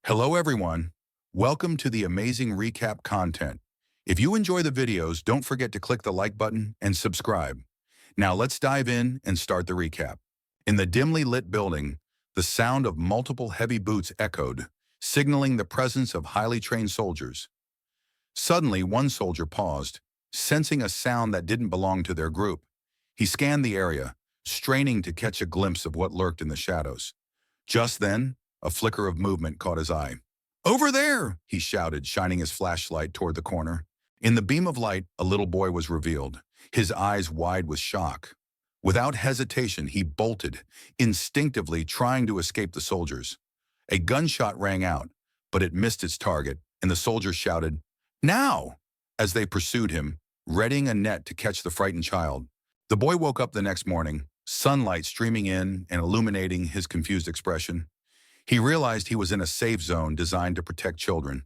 Hello everyone. Welcome to the amazing recap content. If you enjoy the videos, don't forget to click the like button and subscribe. Now let's dive in and start the recap. In the dimly lit building, the sound of multiple heavy boots echoed, signaling the presence of highly trained soldiers. Suddenly, one soldier paused, sensing a sound that didn't belong to their group. He scanned the area, straining to catch a glimpse of what lurked in the shadows. Just then, a flicker of movement caught his eye. "Over there!" he shouted, shining his flashlight toward the corner. In the beam of light, a little boy was revealed, his eyes wide with shock. Without hesitation, he bolted, instinctively trying to escape the soldiers. A gunshot rang out, but it missed its target, and the soldiers shouted, "Now!" as they pursued him, readying a net to catch the frightened child. The boy woke up the next morning, sunlight streaming in and illuminating his confused expression. He realized he was in a safe zone designed to protect children.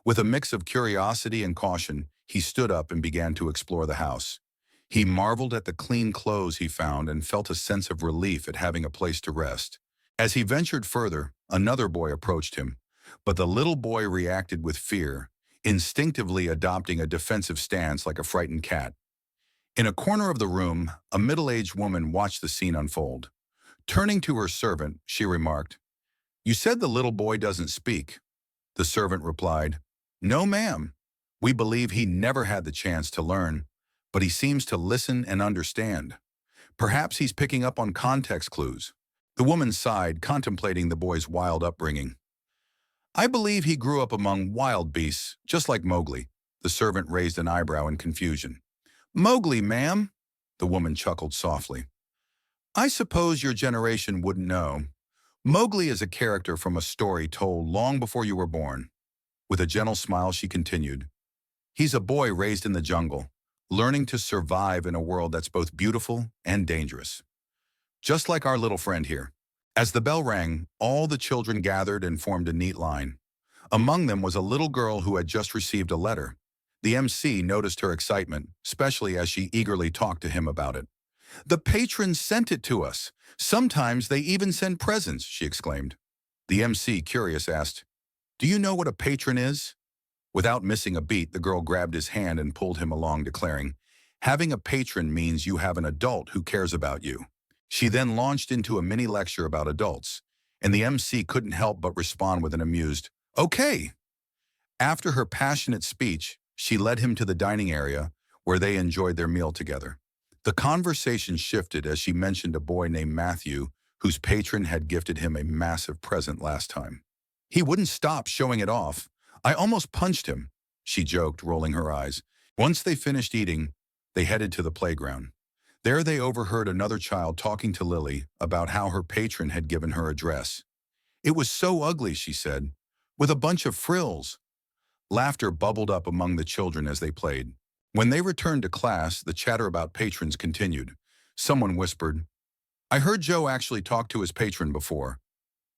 With a mix of curiosity and caution, he stood up and began to explore the house. He marveled at the clean clothes he found and felt a sense of relief at having a place to rest. As he ventured further, another boy approached him, but the little boy reacted with fear, instinctively adopting a defensive stance like a frightened cat. In a corner of the room, a middle-aged woman watched the scene unfold. Turning to her servant, she remarked, "You said the little boy doesn't speak." The servant replied, "No, ma'am. We believe he never had the chance to learn, but he seems to listen and understand. Perhaps he's picking up on context clues." The woman sighed, contemplating the boy's wild upbringing. "I believe he grew up among wild beasts, just like Mowgli." The servant raised an eyebrow in confusion. "Mowgli, ma'am?" The woman chuckled softly. "I suppose your generation wouldn't know. Mowgli is a character from a story told long before you were born." With a gentle smile, she continued, "He's a boy raised in the jungle, learning to survive in a world that's both beautiful and dangerous. Just like our little friend here." As the bell rang, all the children gathered and formed a neat line. Among them was a little girl who had just received a letter. The MC noticed her excitement, especially as she eagerly talked to him about it. "The patrons sent it to us. Sometimes they even send presents," she exclaimed. The MC, curious, asked, "Do you know what a patron is?" Without missing a beat, the girl grabbed his hand and pulled him along, declaring, "Having a patron means you have an adult who cares about you." She then launched into a mini lecture about adults, and the MC couldn't help but respond with an amused, "Okay." After her passionate speech, she led him to the dining area, where they enjoyed their meal together. The conversation shifted as she mentioned a boy named Matthew, whose patron had gifted him a massive present last time. "He wouldn't stop showing it off. I almost punched him," she joked, rolling her eyes. Once they finished eating, they headed to the playground. There they overheard another child talking to Lily about how her patron had given her a dress. "It was so ugly," she said, "with a bunch of frills." Laughter bubbled up among the children as they played. When they returned to class, the chatter about patrons continued. Someone whispered, "I heard Joe actually talk to his patron before."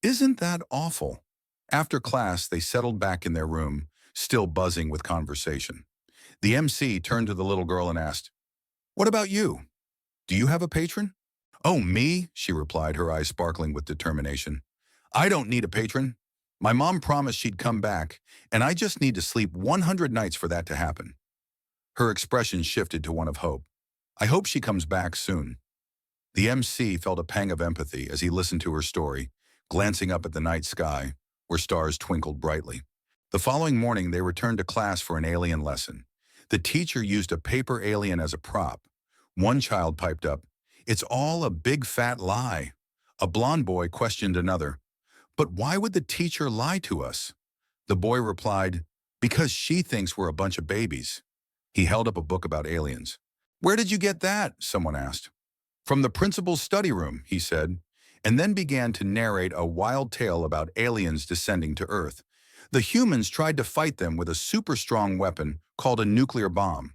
"Isn't that awful?" After class, they settled back in their room, still buzzing with conversation. The MC turned to the little girl and asked, "What about you? Do you have a patron?" "Oh, me?" she replied, her eyes sparkling with determination. "I don't need a patron. My mom promised she'd come back, and I just need to sleep 100 nights for that to happen." Her expression shifted to one of hope. "I hope she comes back soon." The MC felt a pang of empathy as he listened to her story, glancing up at the night sky, where stars twinkled brightly. The following morning, they returned to class for an alien lesson. The teacher used a paper alien as a prop. One child piped up, "It's all a big fat lie." A blond boy questioned another, "But why would the teacher lie to us?" The boy replied, "Because she thinks we're a bunch of babies." He held up a book about aliens. "Where did you get that?" someone asked. "From the principal's study room," he said, and then began to narrate a wild tale about aliens descending to Earth. The humans tried to fight them with a super strong weapon called a nuclear bomb.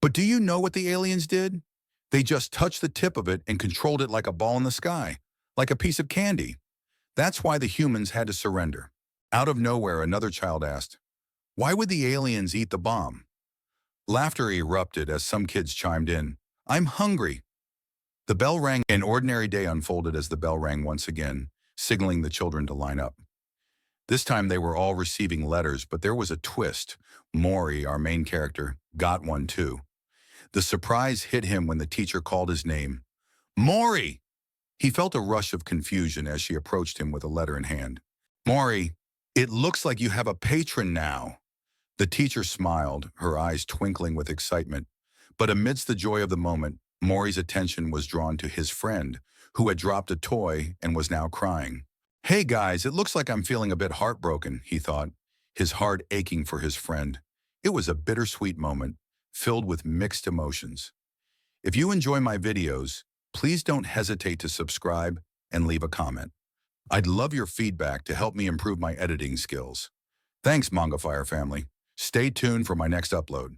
But do you know what the aliens did? They just touched the tip of it and controlled it like a ball in the sky, like a piece of candy. That's why the humans had to surrender. Out of nowhere, another child asked, "Why would the aliens eat the bomb?" Laughter erupted as some kids chimed in, "I'm hungry." The bell rang. An ordinary day unfolded as the bell rang once again, signaling the children to line up. This time they were all receiving letters, but there was a twist. Mori, our main character, got one too. The surprise hit him when the teacher called his name. Mori! He felt a rush of confusion as she approached him with a letter in hand. Mori, it looks like you have a patron now. The teacher smiled, her eyes twinkling with excitement. But amidst the joy of the moment, Mori's attention was drawn to his friend, who had dropped a toy and was now crying. Hey guys, it looks like I'm feeling a bit heartbroken, he thought, his heart aching for his friend. It was a bittersweet moment, filled with mixed emotions. If you enjoy my videos, please don't hesitate to subscribe and leave a comment. I'd love your feedback to help me improve my editing skills. Thanks, Manga Fire family. Stay tuned for my next upload.